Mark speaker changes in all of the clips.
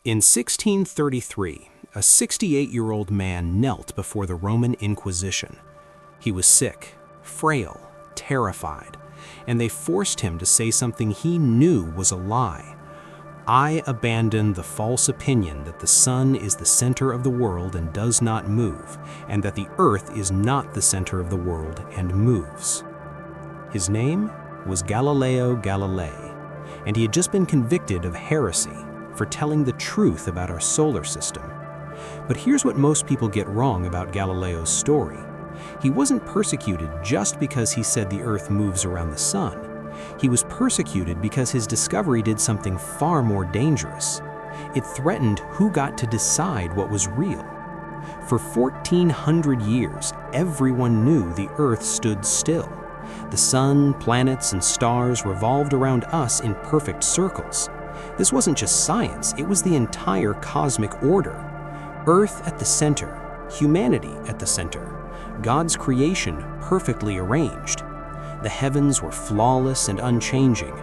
Speaker 1: In 1633, a 68-year-old man knelt before the Roman Inquisition. He was sick, frail, terrified, and they forced him to say something he knew was a lie. "I abandon the false opinion that the sun is the center of the world and does not move, and that the earth is not the center of the world and moves." His name was Galileo Galilei, and he had just been convicted of heresy for telling the truth about our solar system. But here's what most people get wrong about Galileo's story. He wasn't persecuted just because he said the earth moves around the sun. He was persecuted because his discovery did something far more dangerous. It threatened who got to decide what was real. For 1,400 years, everyone knew the earth stood still. The sun, planets, and stars revolved around us in perfect circles. This wasn't just science, it was the entire cosmic order. Earth at the center, humanity at the center, God's creation perfectly arranged. The heavens were flawless and unchanging.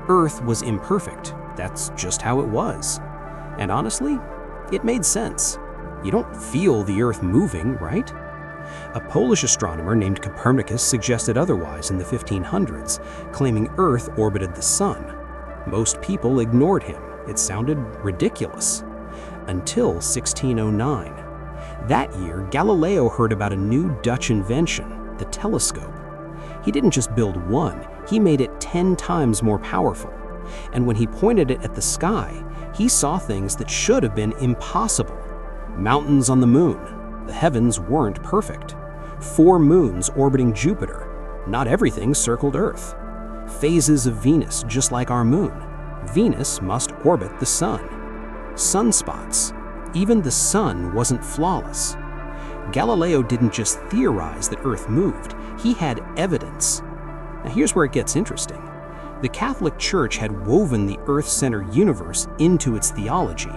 Speaker 1: Earth was imperfect. That's just how it was. And honestly, it made sense. You don't feel the earth moving, right? A Polish astronomer named Copernicus suggested otherwise in the 1500s, claiming Earth orbited the sun. Most people ignored him. It sounded ridiculous. Until 1609. That year, Galileo heard about a new Dutch invention, the telescope. He didn't just build one, he made it 10 times more powerful. And when he pointed it at the sky, he saw things that should have been impossible. Mountains on the moon. The heavens weren't perfect. 4 moons orbiting Jupiter. Not everything circled Earth. Phases of Venus, just like our moon. Venus must orbit the sun. Sunspots. Even the sun wasn't flawless. Galileo didn't just theorize that Earth moved, he had evidence. Now here's where it gets interesting. The Catholic Church had woven the Earth-centered universe into its theology.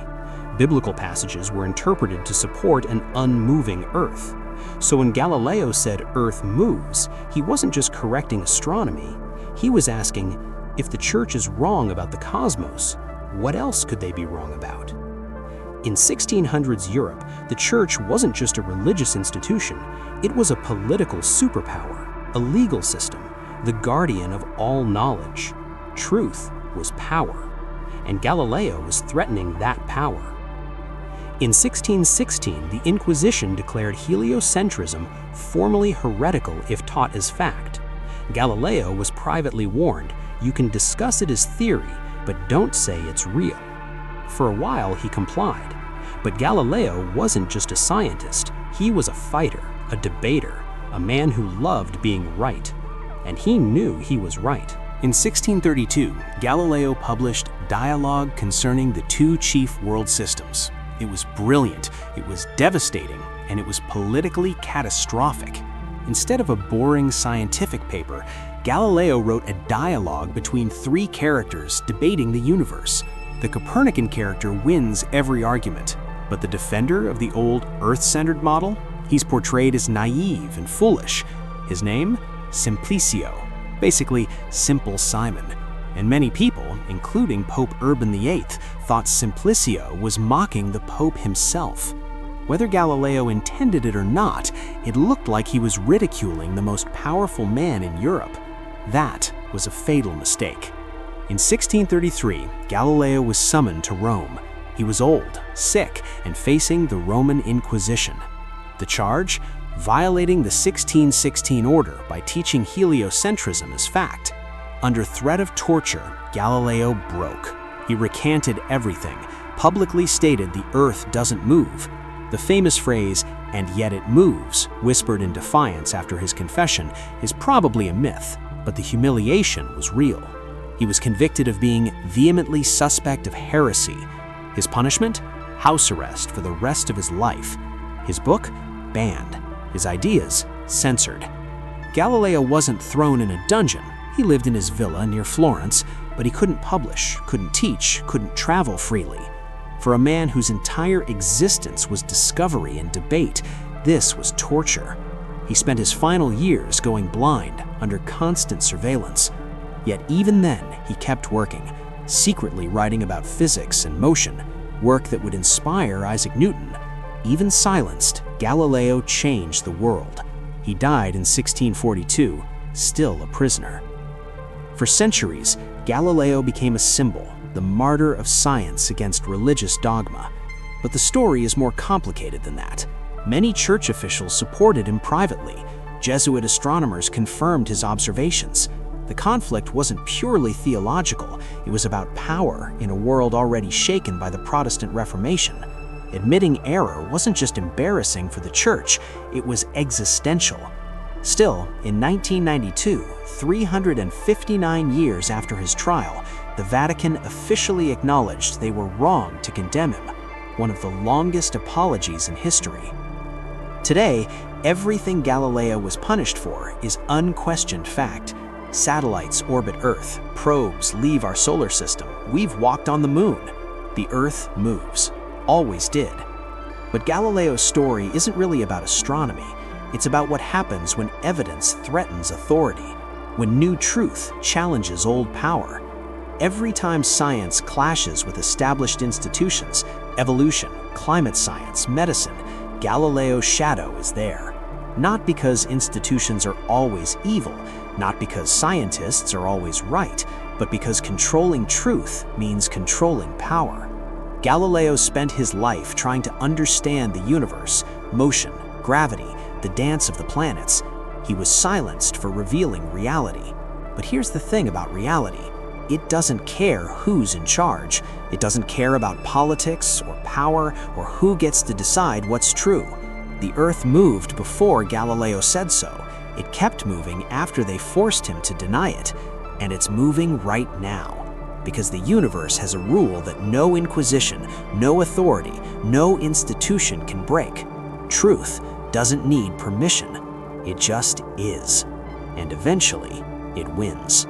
Speaker 1: Biblical passages were interpreted to support an unmoving Earth. So when Galileo said Earth moves, he wasn't just correcting astronomy. He was asking, if the Church is wrong about the cosmos, what else could they be wrong about? In 1600s Europe, the Church wasn't just a religious institution, it was a political superpower, a legal system, the guardian of all knowledge. Truth was power, and Galileo was threatening that power. In 1616, the Inquisition declared heliocentrism formally heretical if taught as fact. Galileo was privately warned, you can discuss it as theory, but don't say it's real. For a while, he complied. But Galileo wasn't just a scientist, he was a fighter, a debater, a man who loved being right. And he knew he was right. In 1632, Galileo published Dialogue Concerning the Two Chief World Systems. It was brilliant, it was devastating, and it was politically catastrophic. Instead of a boring scientific paper, Galileo wrote a dialogue between 3 characters debating the universe. The Copernican character wins every argument, but the defender of the old Earth-centered model, he's portrayed as naive and foolish. His name? Simplicio, basically Simple Simon. And many people, including Pope Urban VIII, thought Simplicio was mocking the Pope himself. Whether Galileo intended it or not, it looked like he was ridiculing the most powerful man in Europe. That was a fatal mistake. In 1633, Galileo was summoned to Rome. He was old, sick, and facing the Roman Inquisition. The charge? Violating the 1616 order by teaching heliocentrism as fact. Under threat of torture, Galileo broke. He recanted everything, publicly stated the earth doesn't move. The famous phrase, "and yet it moves," whispered in defiance after his confession, is probably a myth, but the humiliation was real. He was convicted of being vehemently suspect of heresy. His punishment? House arrest for the rest of his life. His book? Banned. His ideas? Censored. Galileo wasn't thrown in a dungeon. He lived in his villa near Florence, but he couldn't publish, couldn't teach, couldn't travel freely. For a man whose entire existence was discovery and debate, this was torture. He spent his final years going blind, under constant surveillance. Yet even then, he kept working, secretly writing about physics and motion. work that would inspire Isaac Newton. Even silenced, Galileo changed the world. He died in 1642, still a prisoner. For centuries, Galileo became a symbol, the martyr of science against religious dogma. But the story is more complicated than that. Many church officials supported him privately. Jesuit astronomers confirmed his observations. The conflict wasn't purely theological, it was about power in a world already shaken by the Protestant Reformation. Admitting error wasn't just embarrassing for the church, it was existential. Still, in 1992, 359 years after his trial, the Vatican officially acknowledged they were wrong to condemn him, one of the longest apologies in history. Today, everything Galileo was punished for is unquestioned fact. Satellites orbit Earth, probes leave our solar system, we've walked on the moon. The Earth moves, always did. But Galileo's story isn't really about astronomy. It's about what happens when evidence threatens authority, when new truth challenges old power. Every time science clashes with established institutions, evolution, climate science, medicine, Galileo's shadow is there. Not because institutions are always evil, not because scientists are always right, but because controlling truth means controlling power. Galileo spent his life trying to understand the universe, motion, gravity, the dance of the planets. He was silenced for revealing reality. But here's the thing about reality. It doesn't care who's in charge. It doesn't care about politics or power or who gets to decide what's true. The Earth moved before Galileo said so. It kept moving after they forced him to deny it. And it's moving right now. Because the universe has a rule that no inquisition, no authority, no institution can break. Truth doesn't need permission. It just is. And eventually, it wins.